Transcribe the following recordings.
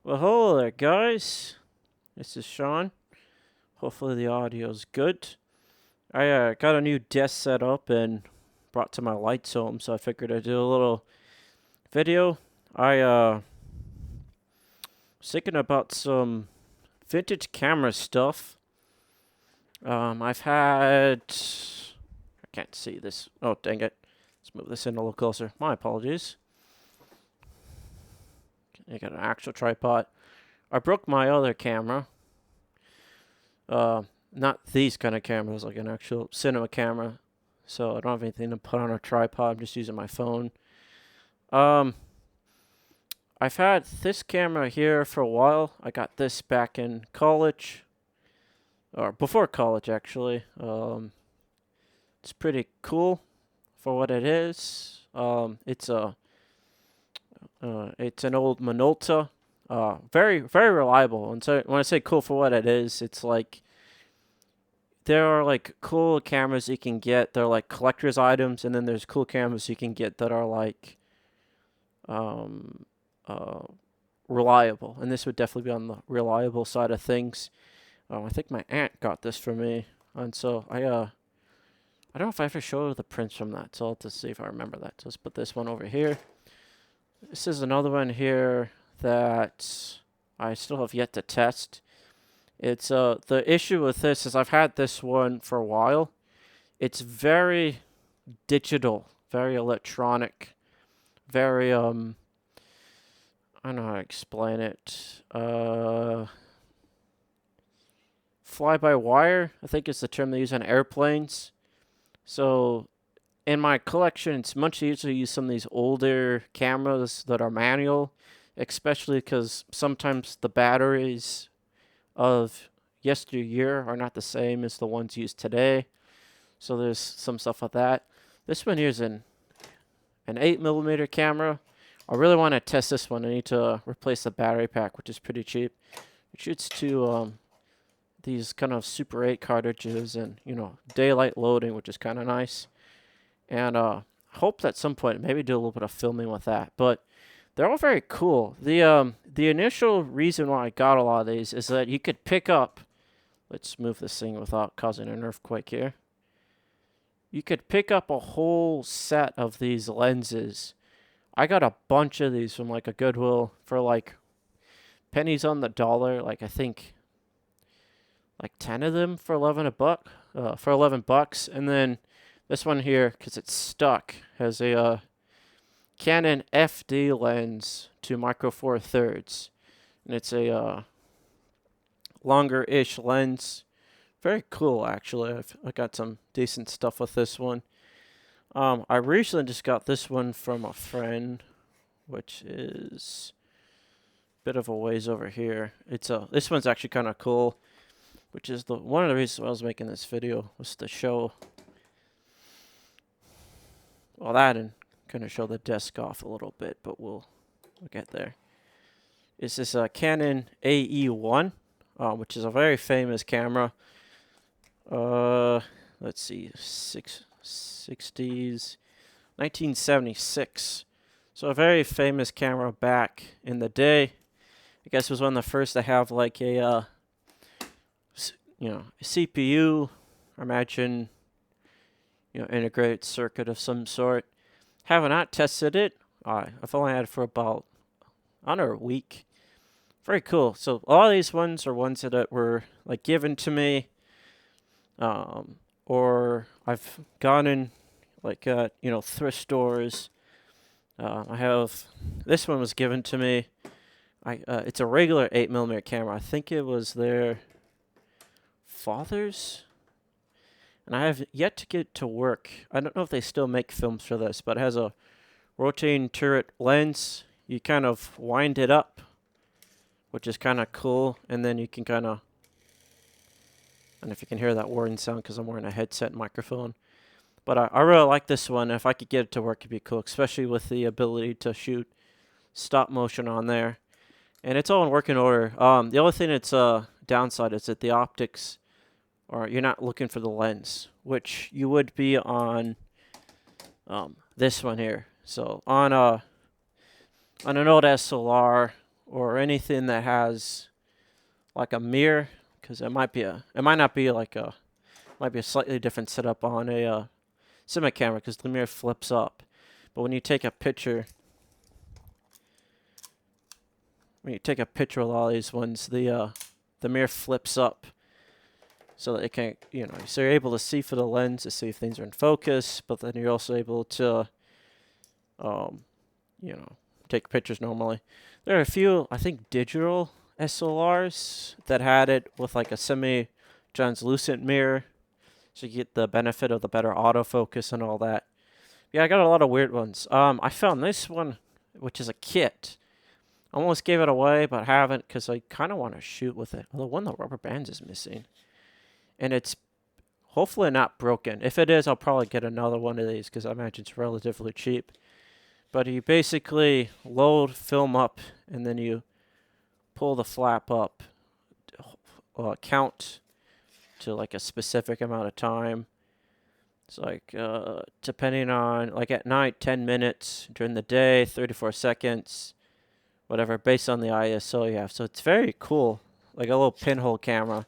Well, hello there, guys. This is Sean. Hopefully, the audio's good. I got a new desk set up and brought to my lights home, so I figured I'd do a little video. I was thinking about some vintage camera stuff. I've had. I can't see this. Oh, dang it. Let's move this in a little closer. My apologies. I got an actual tripod. I broke my other camera. Uh, Not these kind of cameras, like an actual cinema camera. So I don't have anything to put on a tripod. I'm just using my phone. Um, I've had this camera here for a while. I got this back in college, or before college actually. It's pretty cool for what it is. It's an old Minolta. Very very reliable. And so when I say cool for what it is, it's like there are like cool cameras you can get. They're like collector's items, and then there's cool cameras you can get that are like um, uh, reliable. And this would definitely be on the reliable side of things. I think my aunt got this for me, and so I don't know if I ever showed her the prints from that. So I'll have to see if I remember that. So let's put this one over here. This is another one here that I still have yet to test. It's the issue with this is I've had this one for a while. It's very digital, very electronic, very I don't know how to explain it. Fly by wire, I think is the term they use on airplanes. So in my collection, it's much easier to use some of these older cameras that are manual, especially because sometimes the batteries of yesteryear are not the same as the ones used today. So there's some stuff like that. This one here is an 8mm camera. I really want to test this one. I need to replace the battery pack, which is pretty cheap. It shoots to these kind of Super 8 cartridges and, daylight loading, which is kind of nice. And hope that at some point maybe do a little bit of filming with that. But they're all very cool. The initial reason why I got a lot of these is that you could pick up. Let's move this thing without causing an earthquake here. You could pick up a whole set of these lenses. I got a bunch of these from like a Goodwill for like pennies on the dollar. Like I think like 10 of them for 11 bucks. And then this one here, because it's stuck, has a Canon FD lens to micro four thirds, and it's a longer-ish lens. Very cool, actually. I got some decent stuff with this one. I recently just got this one from a friend, which is a bit of a ways over here. This one's actually kind of cool, which is one of the reasons why I was making this video was to show all that and kind of show the desk off a little bit, but we'll get there. It's this Canon AE1, which is a very famous camera. Let's see, 60s, 1976. So a very famous camera back in the day. I guess it was one of the first to have like a CPU. I imagine, integrated circuit of some sort. Have not tested it. I've only had it for about under a week. Very cool. So all these ones are ones that were like given to me, or I've gone in like thrift stores. I have this one was given to me. It's a regular 8mm camera. I think it was their father's, and I have yet to get to work. I don't know if they still make films for this, but it has a rotating turret lens. You kind of wind it up, which is kind of cool, and then you can kind of, and if you can hear that whirring sound because I'm wearing a headset microphone. But I really like this one. If I could get it to work, it'd be cool, especially with the ability to shoot stop motion on there. And it's all in working order. The only thing that's downside is that the optics, or you're not looking for the lens, which you would be on this one here. So on an old SLR or anything that has like a mirror, because it might not be like a, might be a slightly different setup on a cinema camera because the mirror flips up. But when you take a picture, with all these ones, the mirror flips up so that it can, so you're able to see for the lens to see if things are in focus, but then you're also able to, um, take pictures normally. There are a few, I think, digital SLRs that had it with like a semi-translucent mirror, so you get the benefit of the better autofocus and all that. Yeah, I got a lot of weird ones. I found this one, which is a kit. I almost gave it away, but haven't because I kind of want to shoot with it. Although one of the rubber bands is missing. And it's hopefully not broken. If it is, I'll probably get another one of these because I imagine it's relatively cheap. But you basically load film up and then you pull the flap up, count to like a specific amount of time. It's like, depending on, like at night, 10 minutes, during the day, 34 seconds, whatever, based on the ISO you have. So it's very cool, like a little pinhole camera.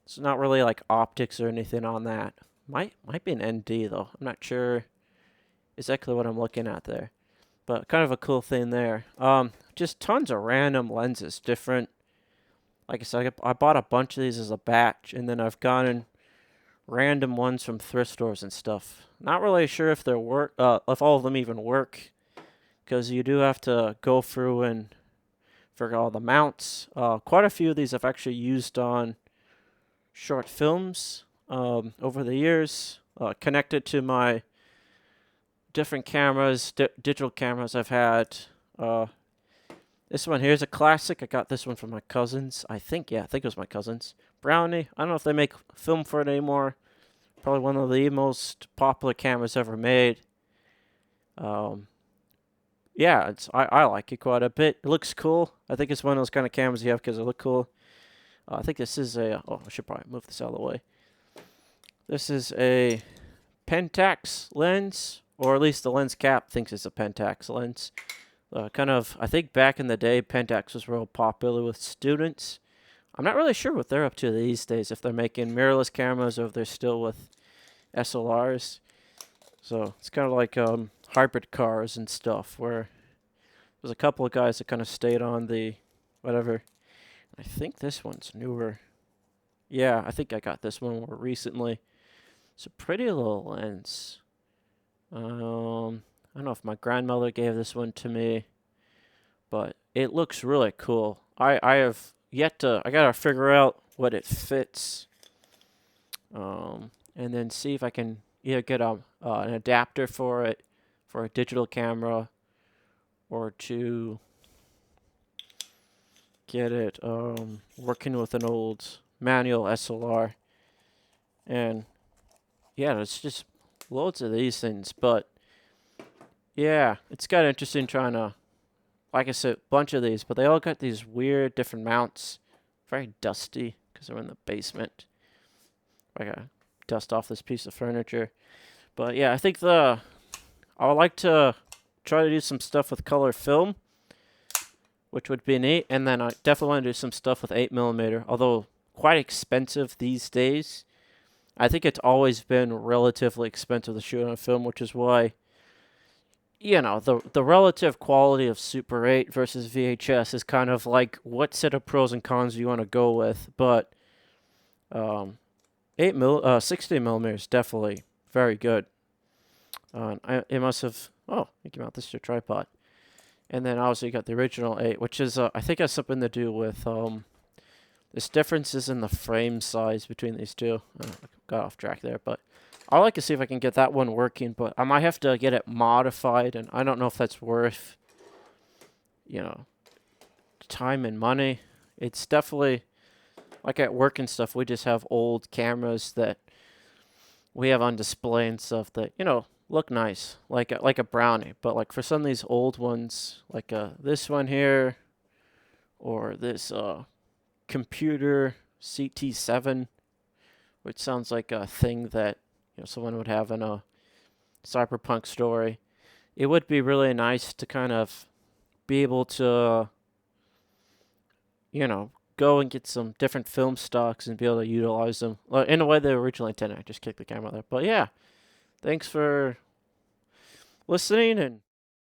It's not really like optics or anything on that. Might be an ND though. I'm not sure exactly what I'm looking at there. But kind of a cool thing there. Just tons of random lenses, different. Like I said, I bought a bunch of these as a batch, and then I've gotten random ones from thrift stores and stuff. Not really sure if if all of them even work, because you do have to go through and figure out all the mounts. Quite a few of these I've actually used on short films over the years, connected to my different cameras, digital cameras I've had. This one here is a classic. I got this one from my cousins. I think it was my cousins. Brownie. I don't know if they make film for it anymore. Probably one of the most popular cameras ever made. Yeah, I like it quite a bit. It looks cool. I think it's one of those kind of cameras you have because they look cool. I think this is I should probably move this out of the way. This is a Pentax lens, or at least the lens cap thinks it's a Pentax lens. I think back in the day, Pentax was real popular with students. I'm not really sure what they're up to these days, if they're making mirrorless cameras or if they're still with SLRs. So it's kind of like hybrid cars and stuff, where there's a couple of guys that kind of stayed on the whatever. I think this one's newer. Yeah, I think I got this one more recently. It's a pretty little lens. I don't know if my grandmother gave this one to me, but it looks really cool. I have yet to, I gotta figure out what it fits, and then see if I can either get an adapter for it, for a digital camera, or to get it working with an old manual SLR. And yeah, it's just loads of these things, but yeah, it's kind of interesting trying to, like I said, a bunch of these, but they all got these weird different mounts. Very dusty because they're in the basement. I gotta dust off this piece of furniture. But yeah, I think I would like to try to do some stuff with color film, which would be neat. And then I definitely want to do some stuff with 8mm, although quite expensive these days. I think it's always been relatively expensive to shoot on film, which is why, the relative quality of Super 8 versus VHS is kind of like what set of pros and cons you want to go with. But 16mm is definitely very good. It must have, you can mount this to a tripod. And then obviously you got the original 8, which is, I think has something to do with, this differences in the frame size between these two. I got off track there, but I'd like to see if I can get that one working, but I might have to get it modified, and I don't know if that's worth, time and money. It's definitely, like at work and stuff, we just have old cameras that we have on display and stuff that, look nice, like a Brownie. But like for some of these old ones, like this one here, or this computer CT7, which sounds like a thing that someone would have in a cyberpunk story. It would be really nice to kind of be able to go and get some different film stocks and be able to utilize them in a way they were originally intended. I just kicked the camera there. But yeah, thanks for listening, and